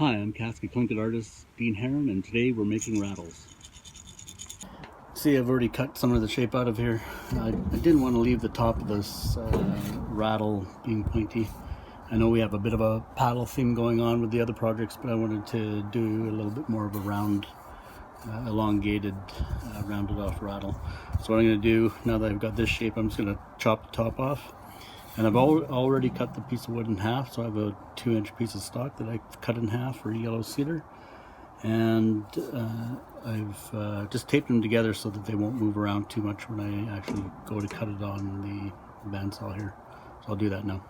Hi, I'm Cascade Plinkett artist Dean Heron, and today we're making rattles. See, I've already cut some of the shape out of here. I didn't want to leave the top of this rattle being pointy. I know we have a bit of a paddle theme going on with the other projects, but I wanted to do a little bit more of a round, elongated, rounded off rattle. So what I'm going to do, now that I've got this shape, I'm just going to chop the top off. And I've already cut the piece of wood in half, so I have a 2-inch piece of stock that I cut in half for yellow cedar. And I've just taped them together so that they won't move around too much when I actually go to cut it on the bandsaw here. So I'll do that now.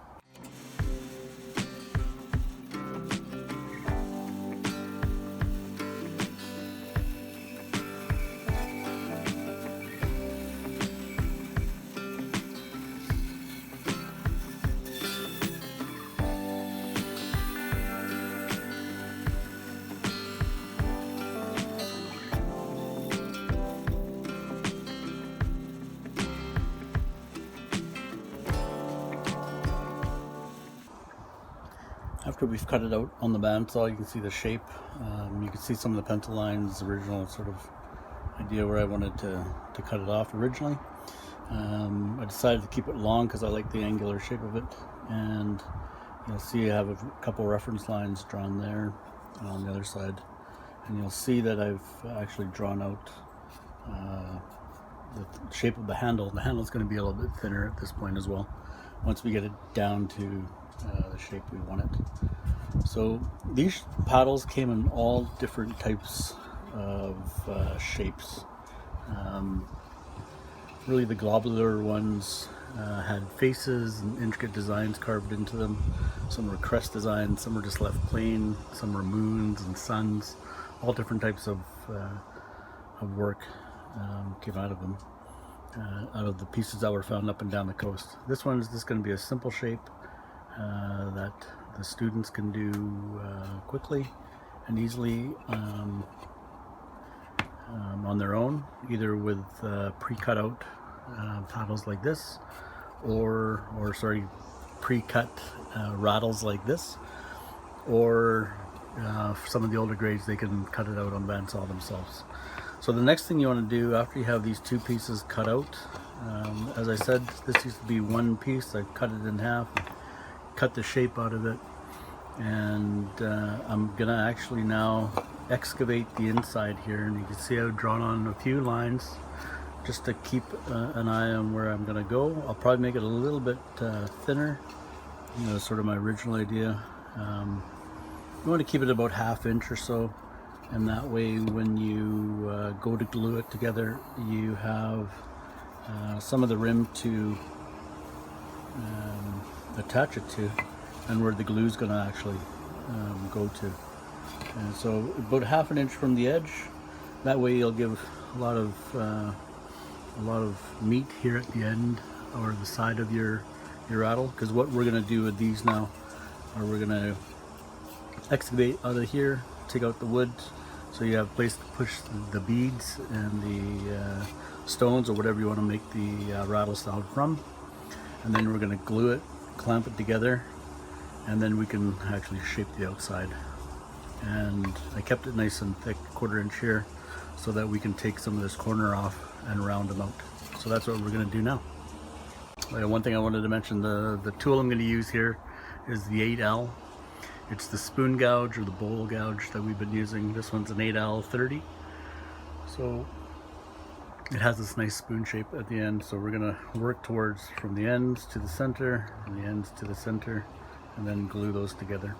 After we've cut it out on the bandsaw, you can see the shape. You can see some of the pencil lines, the original sort of idea where I wanted to cut it off originally. I decided to keep it long because I like the angular shape of it. And you'll see I have a couple reference lines drawn there on the other side. And you'll see that I've actually drawn out the shape of the handle. The handle is going to be a little bit thinner at this point as well, once we get it down to the shape we want it. So these paddles came in all different types of shapes. Really the globular ones had faces and intricate designs carved into them. Some were crest designs, some were just left plain, some were moons and suns. All different types of work came out of them, out of the pieces that were found up and down the coast. This one is just going to be a simple shape that the students can do quickly and easily on their own, either with pre-cut out paddles like this, or pre-cut rattles like this, or for some of the older grades they can cut it out on bandsaw themselves. So the next thing you want to do after you have these two pieces cut out, as I said, this used to be one piece. I cut it in half, cut the shape out of it, and I'm gonna actually now excavate the inside here, and you can see I've drawn on a few lines just to keep an eye on where I'm gonna go. I'll probably make it a little bit thinner, sort of my original idea. You want to keep it about 1/2 inch or so, and that way when you go to glue it together, you have some of the rim to attach it to, and where the glue is going to actually go to. And so about 1/2 inch from the edge. That way you'll give a lot of meat here at the end or the side of your rattle. Because what we're going to do with these now, are we're going to excavate out of here, take out the wood, so you have a place to push the beads and the stones or whatever you want to make the rattle sound from. And then we're going to glue it, clamp it together, and then we can actually shape the outside. And I kept it nice and thick, 1/4 inch here, so that we can take some of this corner off and round them out. So that's what we're going to do now. One thing I wanted to mention, the tool I'm going to use here is the 8L. It's the spoon gouge or the bowl gouge that we've been using. This one's an 8L30. So it has this nice spoon shape at the end, so we're going to work towards from the ends to the center and the ends to the center, and then glue those together.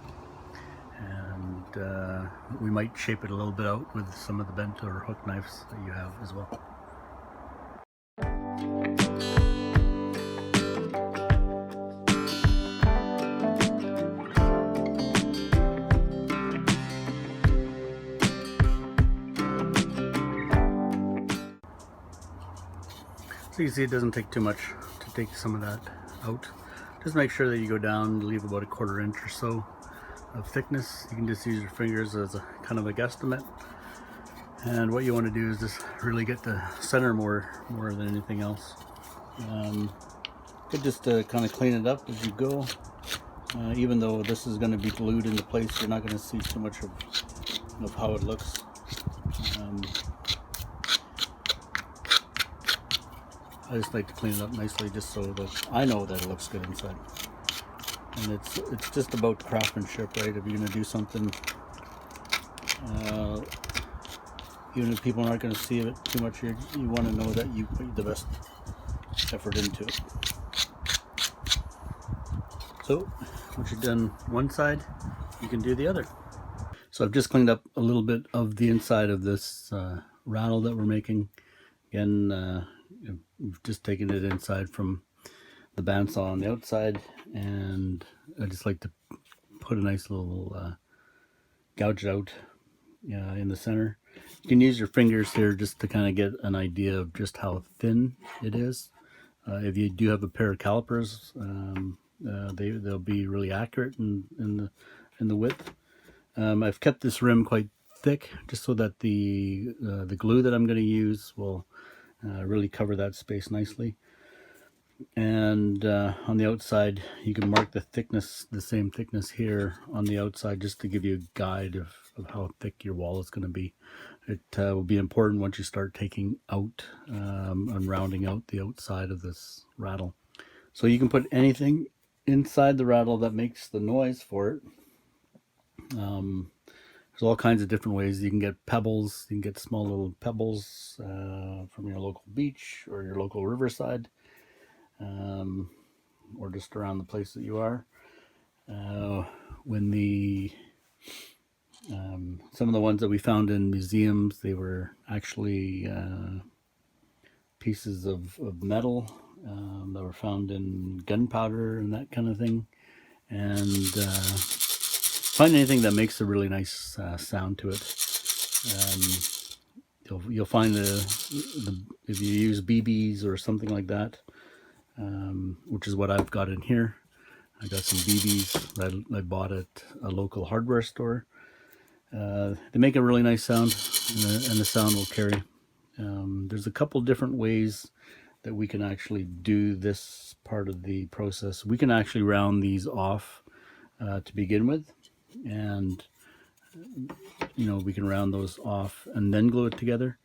And we might shape it a little bit out with some of the bent or hook knives that you have as well. So you see it doesn't take too much to take some of that out. Just make sure that you go down, leave about 1/4 inch or so of thickness. You can just use your fingers as a kind of a guesstimate. And what you want to do is just really get the center more than anything else. Good just to kind of clean it up as you go. Even though this is going to be glued into place, you're not going to see too much of how it looks. I just like to clean it up nicely just so that I know that it looks good inside. And it's just about craftsmanship, right? If you're going to do something, even if people aren't going to see it too much, you want to know that you put the best effort into it. So once you've done one side, you can do the other. So I've just cleaned up a little bit of the inside of this rattle that we're making. Again, we've just taken it inside from the bandsaw on the outside, and I just like to put a nice little gouge out in the center. You can use your fingers here just to kind of get an idea of just how thin it is. If you do have a pair of calipers, they'll be really accurate in the width. I've kept this rim quite thick just so that the glue that I'm going to use will really cover that space nicely. And on the outside, you can mark the thickness, the same thickness here on the outside, just to give you a guide of how thick your wall is going to be. It will be important once you start taking out and rounding out the outside of this rattle. So you can put anything inside the rattle that makes the noise for it. There's all kinds of different ways. You can get pebbles, you can get small little pebbles from your local beach or your local riverside. Or just around the place that you are. When some of the ones that we found in museums, they were actually pieces of metal that were found in gunpowder and that kind of thing. And find anything that makes a really nice sound to it. You'll find if you use BBs or something like that, which is what I've got in here. I got some BBs that I bought at a local hardware store. They make a really nice sound, and the sound will carry. There's a couple different ways that we can actually do this part of the process. We can actually round these off to begin with, and we can round those off and then glue it together,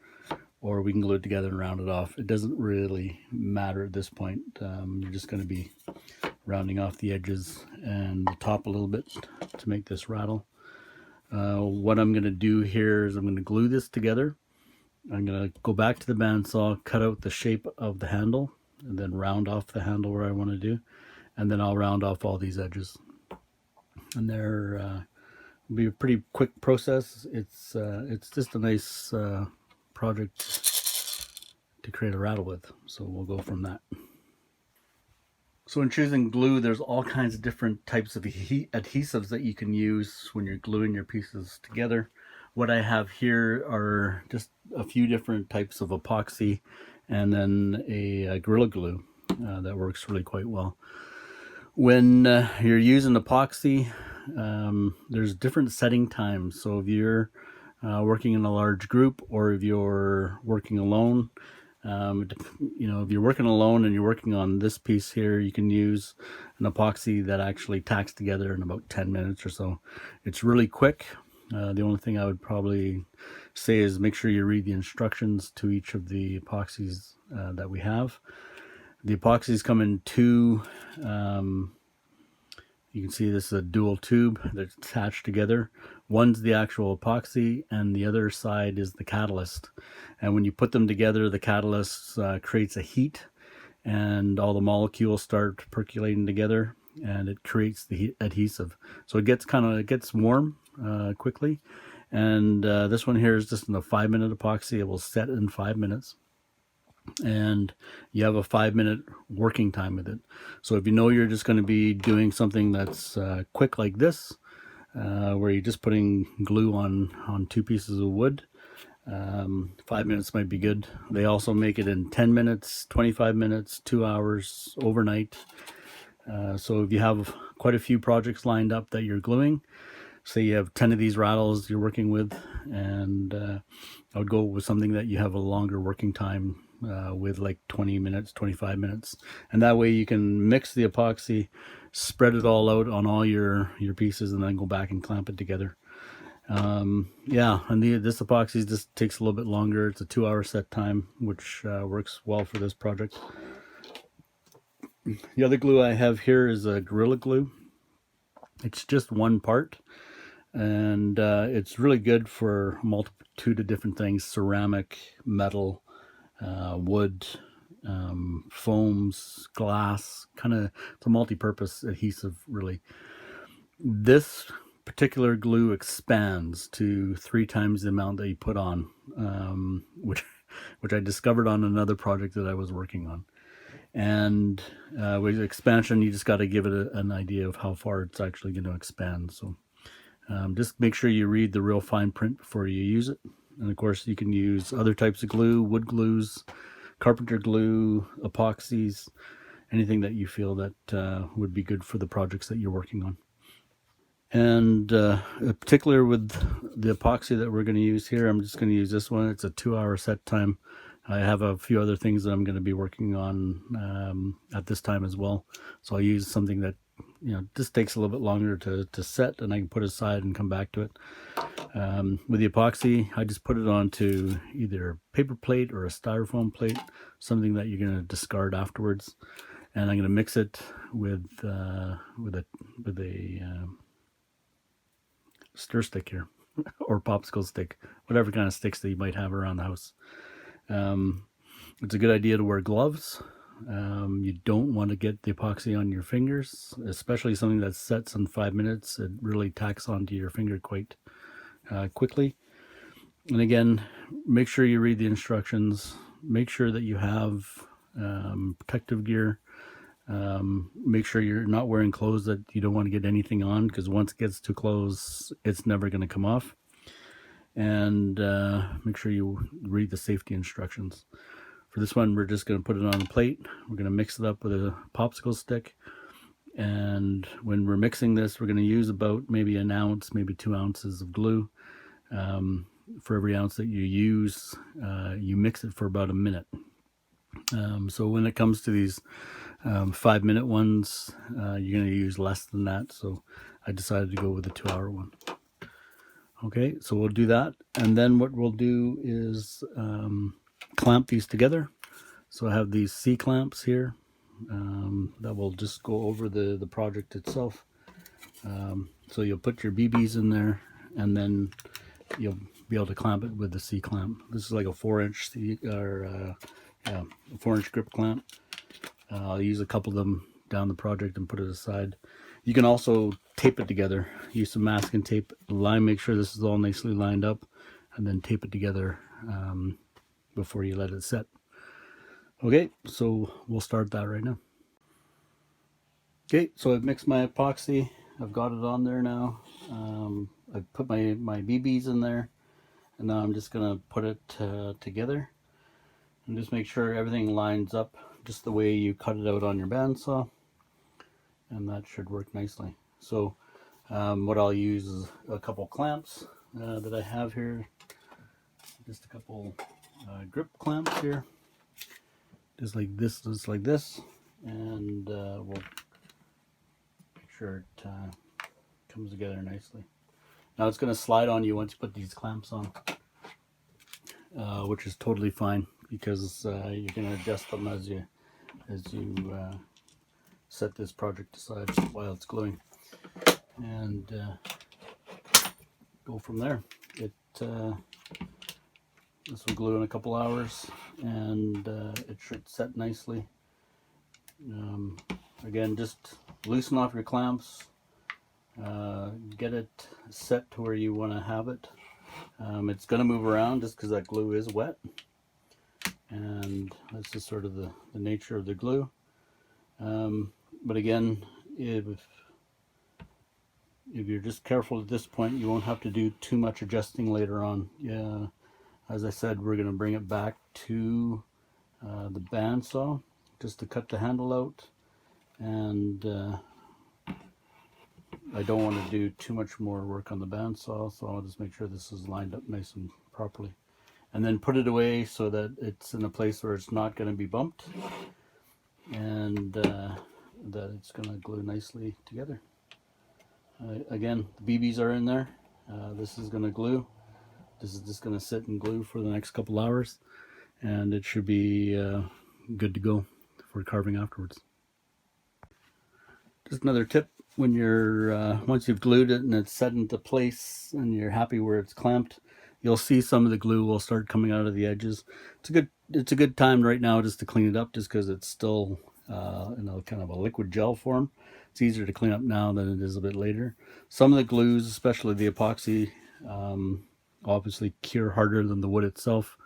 or we can glue it together and round it off. It doesn't really matter at this point. You're just going to be rounding off the edges and the top a little bit to make this rattle. What I'm going to do here is I'm going to glue this together. I'm going to go back to the bandsaw, cut out the shape of the handle, and then round off the handle where I want to do, and then I'll round off all these edges. And there will be a pretty quick process. It's just a nice project to create a rattle with, so we'll go from that. So in choosing glue, there's all kinds of different types of adhesives that you can use when you're gluing your pieces together. What I have here are just a few different types of epoxy, and then a Gorilla Glue that works really quite well. When you're using epoxy, there's different setting times. So if you're working in a large group, or if you're working alone, if you're working alone and you're working on this piece here, you can use an epoxy that actually tacks together in about 10 minutes or so. It's really quick. The only thing I would probably say is make sure you read the instructions to each of the epoxies that we have. The epoxies come in two, you can see this is a dual tube that's attached together. One's the actual epoxy and the other side is the catalyst. And when you put them together, the catalyst creates a heat, and all the molecules start percolating together, and it creates the adhesive. So it gets warm quickly. And this one here is just in a 5-minute epoxy. It will set in 5 minutes. And you have a 5-minute working time with it. So if you know you're just going to be doing something that's quick like this, where you're just putting glue on 2 pieces of wood, 5 minutes might be good. They also make it in 10 minutes, 25 minutes, 2 hours, overnight. So if you have quite a few projects lined up that you're gluing, say you have 10 of these rattles you're working with, and I would go with something that you have a longer working time with, like 20 minutes, 25 minutes. And that way you can mix the epoxy spread it all out on all your pieces, and then go back and clamp it together. Yeah, and this epoxy just takes a little bit longer. It's a 2-hour set time, which works well for this project. The other glue I have here is a Gorilla Glue. It's just one part, and it's really good for a multitude of different things: ceramic, metal, wood, foams, glass. Kind of, it's a multi-purpose adhesive, really. This particular glue expands to 3 times the amount that you put on, which I discovered on another project that I was working on. And with expansion, you just got to give it an idea of how far it's actually going to expand. So just make sure you read the real fine print before you use it. And of course, you can use other types of glue, wood glues, carpenter glue, epoxies, anything that you feel that would be good for the projects that you're working on. And in particular with the epoxy that we're going to use here, I'm just going to use this one. It's a 2-hour set time. I have a few other things that I'm going to be working on at this time as well. So I'll use something that, you know, just takes a little bit longer to set, and I can put it aside and come back to it. With the epoxy, I just put it onto either a paper plate or a styrofoam plate, something that you're going to discard afterwards. And I'm going to mix it with a stir stick here, or popsicle stick, whatever kind of sticks that you might have around the house. It's a good idea to wear gloves. You don't want to get the epoxy on your fingers, especially something that sets in 5 minutes. It really tacks onto your finger quite quickly. And again, make sure you read the instructions. Make sure that you have protective gear. Make sure you're not wearing clothes that you don't want to get anything on, because once it gets too close, it's never going to come off. And make sure you read the safety instructions. For this one, we're just going to put it on a plate. We're going to mix it up with a popsicle stick. And when we're mixing this, we're going to use about maybe an ounce, maybe 2 ounces of glue. For every ounce that you use, you mix it for about a minute. So when it comes to these 5-minute ones, you're going to use less than that. So I decided to go with the 2-hour one. Okay, so we'll do that. And then what we'll do is clamp these together. So I have these C-clamps here that will just go over the project itself. So you'll put your BBs in there, and then you'll be able to clamp it with the C-clamp. This is like a 4-inch a 4-inch grip clamp. I'll use a couple of them down the project and put it aside. You can also tape it together. Use some masking tape, make sure this is all nicely lined up, and then tape it together before you let it set. Okay, so we'll start that right now. Okay, so I've mixed my epoxy. I've got it on there now. I've put my BBs in there, and now I'm just gonna put it together and just make sure everything lines up just the way you cut it out on your bandsaw, and that should work nicely. So what I'll use is a couple clamps that I have here, just a couple grip clamps here, just like this, and we'll make sure it comes together nicely. Now it's going to slide on you once you put these clamps on, which is totally fine, because you can adjust them as you set this project aside while it's gluing, and go from there. This will glue in a couple hours, and it should set nicely. Again, just loosen off your clamps, get it set to where you want to have it. It's going to move around just because that glue is wet, and that's just sort of the nature of the glue. But again, if you're just careful at this point, you won't have to do too much adjusting later on. Yeah, as I said, we're going to bring it back to the bandsaw just to cut the handle out, and I don't want to do too much more work on the bandsaw, so I'll just make sure this is lined up nice and properly, and then put it away so that it's in a place where it's not going to be bumped. And that it's going to glue nicely together. Again, the BBs are in there. This is going to glue. This is just going to sit and glue for the next couple hours, and it should be good to go for carving afterwards. Just another tip: when you're once you've glued it and it's set into place and you're happy where it's clamped, you'll see some of the glue will start coming out of the edges. It's a good time right now just to clean it up, just because it's still in a kind of a liquid gel form. It's easier to clean up now than it is a bit later. Some of the glues, especially the epoxy, obviously cure harder than the wood itself,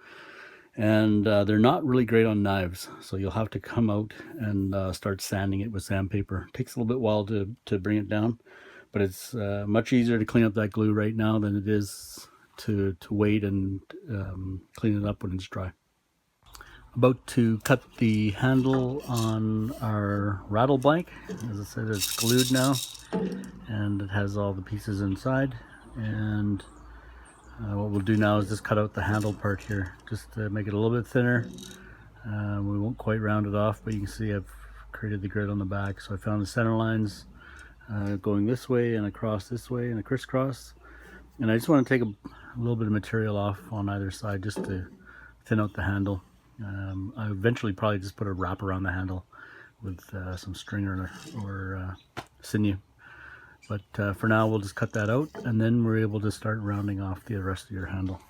and they're not really great on knives, so you'll have to come out and start sanding it with sandpaper. It takes a little bit while to bring it down, but it's much easier to clean up that glue right now than it is to wait and clean it up when it's dry. About to cut the handle on our rattle blank. As I said, it's glued now, and it has all the pieces inside. And what we'll do now is just cut out the handle part here, just to make it a little bit thinner. We won't quite round it off, but you can see I've created the grid on the back. So I found the center lines going this way and across this way and a crisscross. And I just want to take a little bit of material off on either side just to thin out the handle. I eventually probably just put a wrap around the handle with some string or sinew. But for now, we'll just cut that out, and then we're able to start rounding off the rest of your handle.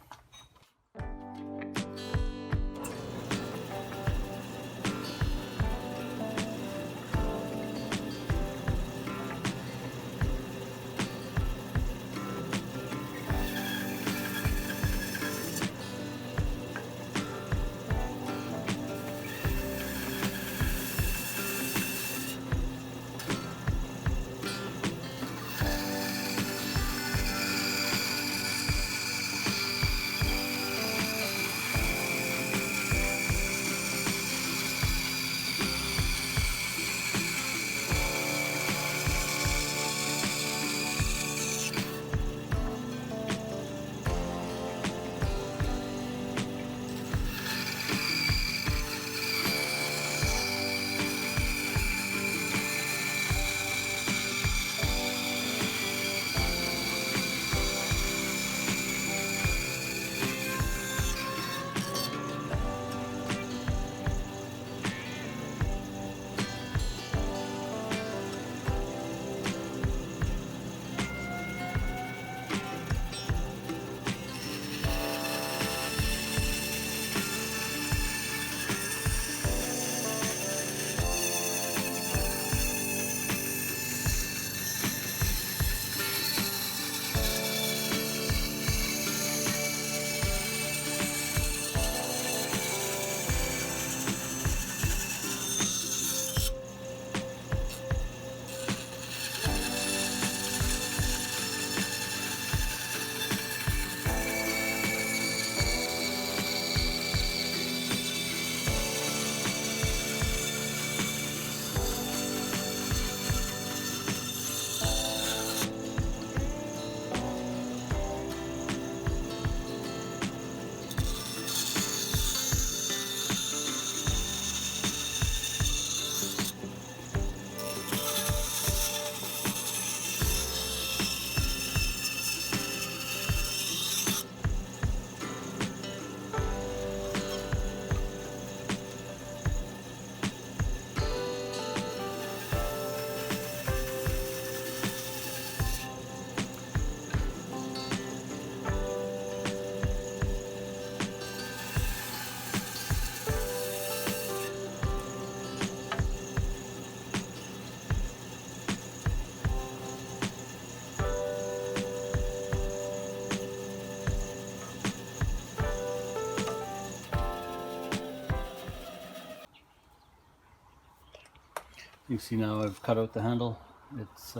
You can see now I've cut out the handle. It's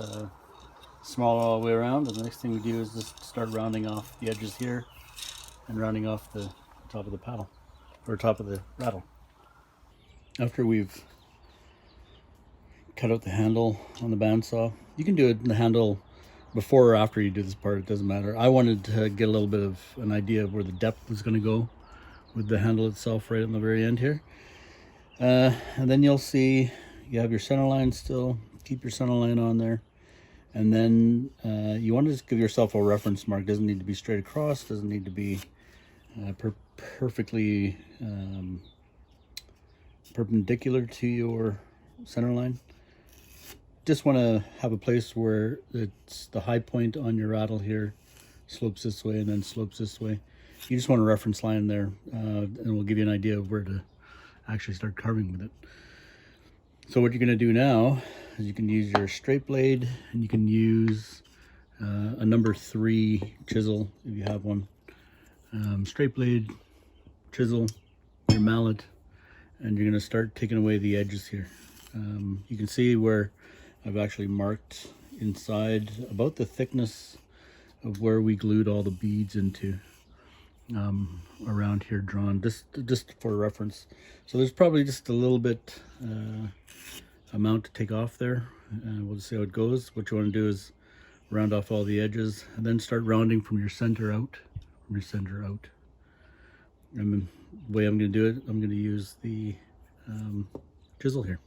small all the way around, and the next thing we do is just start rounding off the edges here and rounding off the top of the paddle, or top of the rattle. After we've cut out the handle on the bandsaw, you can do it in the handle before or after you do this part, it doesn't matter. I wanted to get a little bit of an idea of where the depth was going to go with the handle itself right on the very end here. And then you'll see you have your center line still. Keep your center line on there. And then you want to just give yourself a reference mark. Doesn't need to be straight across, doesn't need to be perfectly perpendicular to your center line. Just want to have a place where it's the high point on your rattle here slopes this way and then slopes this way. You just want a reference line there, and it will give you an idea of where to actually start carving with it. So what you're going to do now is you can use your straight blade, and you can use a number 3 chisel if you have one. Straight blade, chisel, your mallet, and you're going to start taking away the edges here. You can see where I've actually marked inside about the thickness of where we glued all the beads into, around here drawn, just for reference. So there's probably just a little bit amount to take off there. We'll just see how it goes. What you want to do is round off all the edges and then start rounding from your center out. And the way I'm going to do it, I'm going to use the chisel here,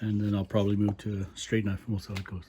and then I'll probably move to a straight knife and we'll see how it goes.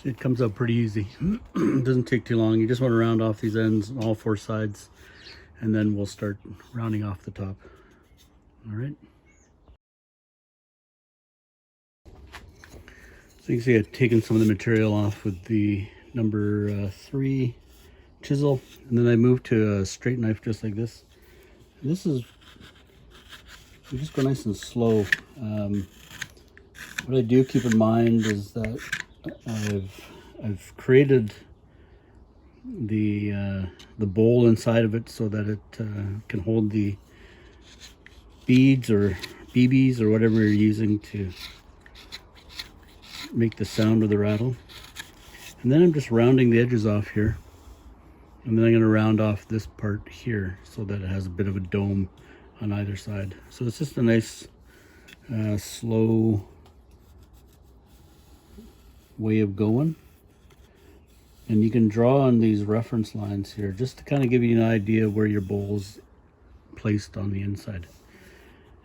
It comes out pretty easy. It doesn't take too long. You just want to round off these ends on all 4 sides, and then we'll start rounding off the top. All right. So you can see I've taken some of the material off with the number 3 chisel, and then I moved to a straight knife just like this. And this is, you just go nice and slow. What I do keep in mind is that I've created the bowl inside of it so that it can hold the beads or BBs or whatever you're using to make the sound of the rattle. And then I'm just rounding the edges off here, and then I'm going to round off this part here so that it has a bit of a dome on either side. So it's just a nice slow way of going, and you can draw on these reference lines here just to kind of give you an idea where your bowl's placed on the inside.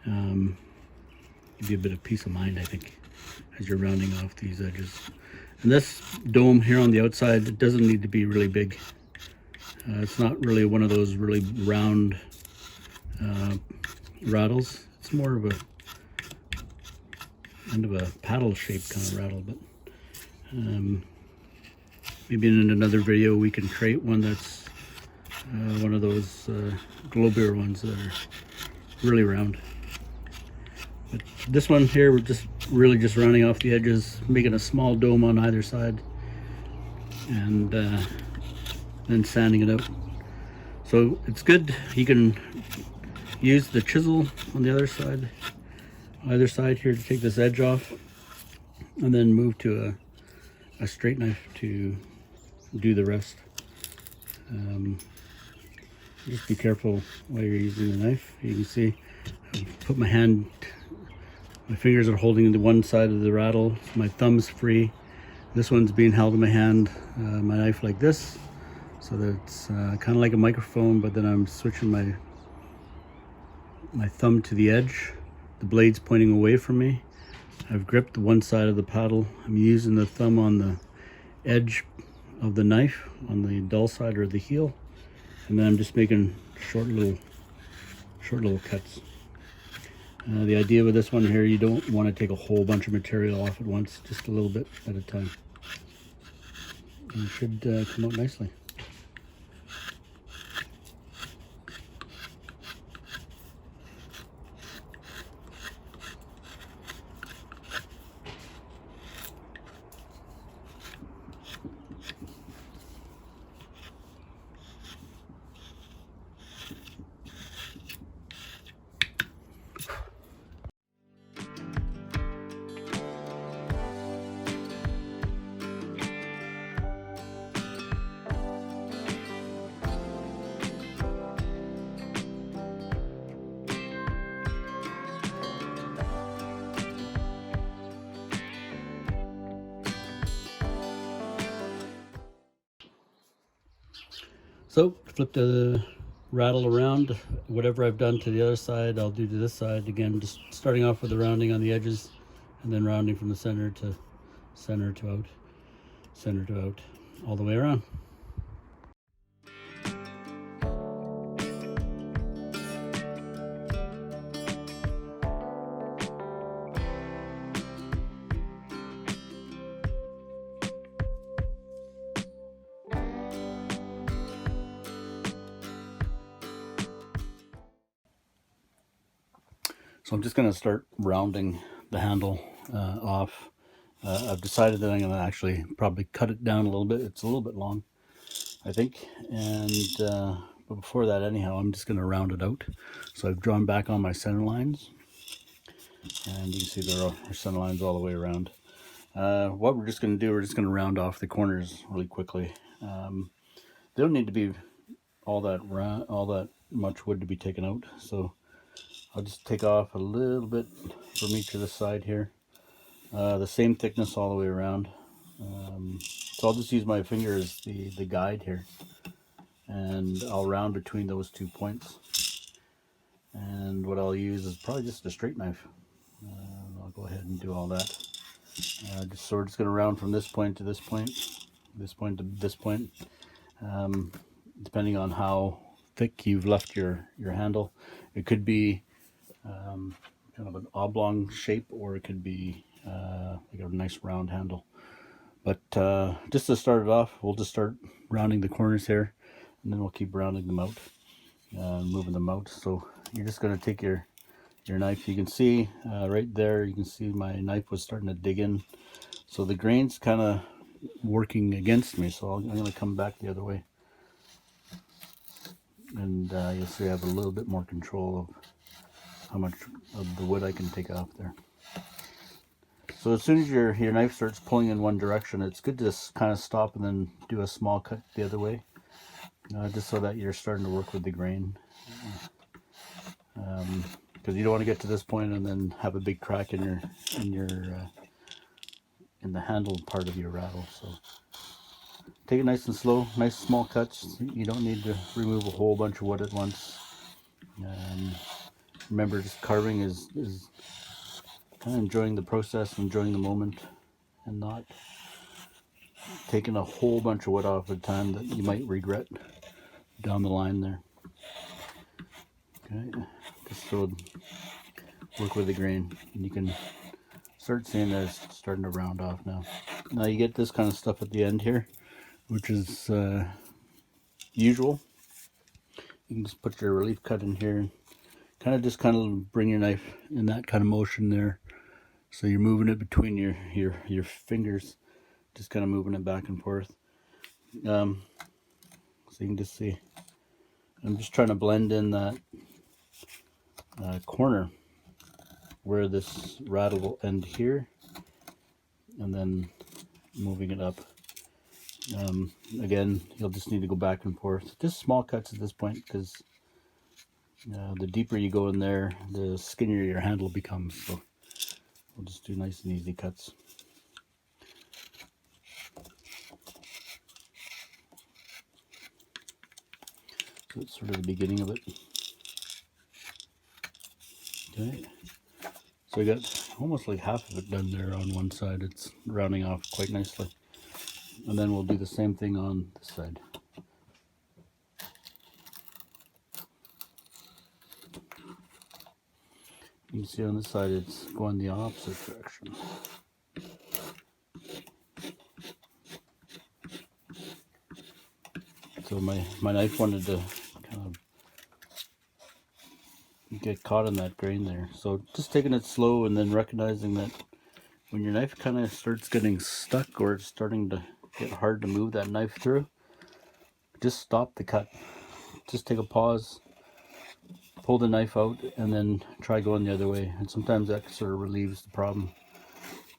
Give you a bit of peace of mind, I think, as you're rounding off these edges. And this dome here on the outside, it doesn't need to be really big. It's not really one of those really round rattles. It's more of a kind of a paddle shaped kind of rattle, but maybe in another video we can create one that's one of those globular ones that are really round. But this one here, we're just really just rounding off the edges, making a small dome on either side, and then sanding it out. So it's good. You can use the chisel on the other side here to take this edge off, and then move to a straight knife to do the rest. Just be careful while you're using the knife. You can see I've put my fingers are holding the one side of the rattle. My thumb's free. This one's being held in my hand, my knife like this, so that it's kind of like a microphone, but then I'm switching my thumb to the edge. The blade's pointing away from me. I've gripped the one side of the paddle. I'm using the thumb on the edge of the knife, on the dull side or the heel, and then I'm just making short little cuts. The idea with this one here, you don't want to take a whole bunch of material off at once, just a little bit at a time. And it should come out nicely. So flip the rattle around. Whatever I've done to the other side, I'll do to this side. Again, just starting off with the rounding on the edges and then rounding from the center to out, center to out, all the way around. So I'm just going to start rounding the handle off. I've decided that I'm going to actually probably cut it down a little bit. It's a little bit long, I think. And but before that, anyhow, I'm just going to round it out. So I've drawn back on my center lines. And you can see there are center lines all the way around. What we're just going to do, we're just going to round off the corners really quickly. They don't need to be all that much wood to be taken out. So I'll just take off a little bit from each of the side here. The same thickness all the way around. So I'll just use my finger as the guide here. And I'll round between those 2 points. And what I'll use is probably just a straight knife. I'll go ahead and do all that. So we're just going to round from this point to this point, this point to this point. Depending on how thick you've left your handle. It could be kind of an oblong shape, or it could be like a nice round handle. But just to start it off, we'll just start rounding the corners here, and then we'll keep rounding them out, moving them out. So you're just going to take your knife. You can see right there, you can see my knife was starting to dig in. So the grain's kind of working against me, so I'm going to come back the other way. And you'll see I have a little bit more control of how much of the wood I can take off there. So as soon as your knife starts pulling in one direction, it's good to just kind of stop and then do a small cut the other way, just so that you're starting to work with the grain. Because you don't want to get to this point and then have a big crack in the handle part of your rattle. So take it nice and slow, nice small cuts. You don't need to remove a whole bunch of wood at once. Remember, just carving is kind of enjoying the process, enjoying the moment, and not taking a whole bunch of wood off at a time that you might regret down the line there. Okay, just so work with the grain, and you can start seeing that it's starting to round off now. Now you get this kind of stuff at the end here, which is usual. You can just put your relief cut in here, kind of bring your knife in that kind of motion there. So you're moving it between your fingers, just kind of moving it back and forth. So you can just see, I'm just trying to blend in that corner where this rattle will end here, and then moving it up. Again, you'll just need to go back and forth. Just small cuts at this point, because the deeper you go in there, the skinnier your handle becomes. So we'll just do nice and easy cuts. So it's sort of the beginning of it. Okay, so I got almost like half of it done there on one side. It's rounding off quite nicely. And then we'll do the same thing on this side. You can see on this side it's going the opposite direction. So my knife wanted to kind of get caught in that grain there. So just taking it slow and then recognizing that when your knife kind of starts getting stuck or it's starting to get hard to move that knife through, just stop the cut. Just take a pause, pull the knife out, and then try going the other way. And sometimes that sort of relieves the problem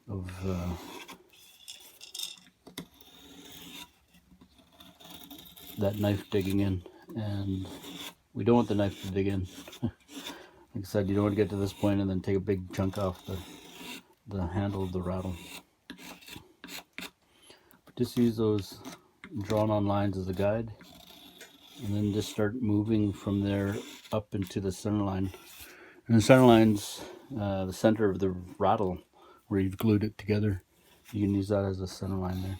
of that knife digging in. And we don't want the knife to dig in. Like I said, you don't want to get to this point and then take a big chunk off the handle of the rattle. But just use those drawn on lines as a guide, and then just start moving from there up into the center line. And the center line's the center of the rattle where you've glued it together. You can use that as a center line there.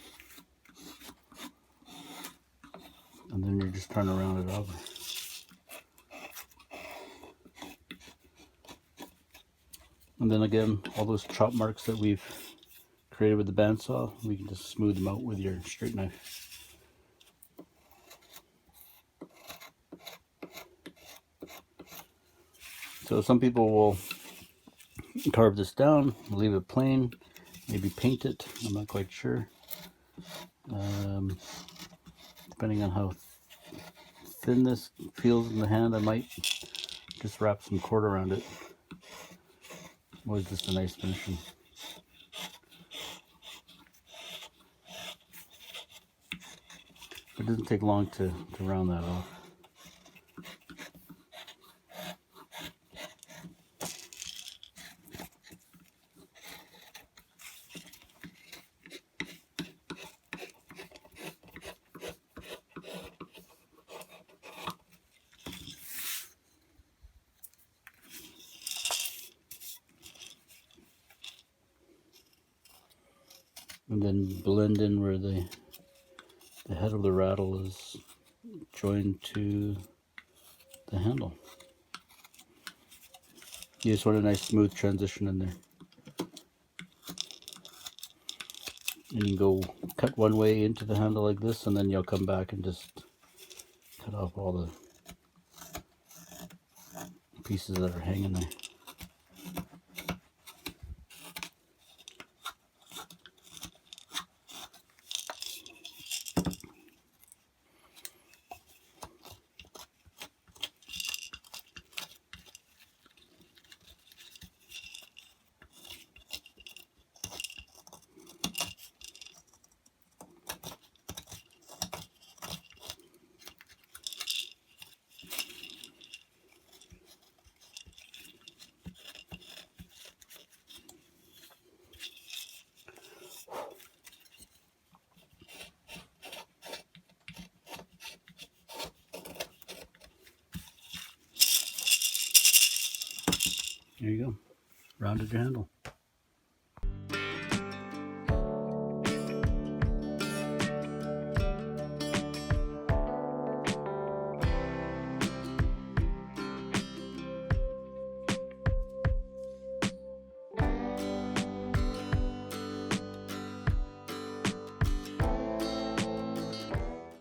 And then you're just trying to round it over. And then again, all those chop marks that we've created with the bandsaw, we can just smooth them out with your straight knife. So some people will carve this down, leave it plain, maybe paint it, I'm not quite sure. Depending on how thin this feels in the hand, I might just wrap some cord around it. Always just a nice finishing. It doesn't take long to round that off. And then blend in where the head of the rattle is joined to the handle. You just want a nice smooth transition in there. And you go cut one way into the handle like this, and then you'll come back and just cut off all the pieces that are hanging there. There you go, rounded your handle.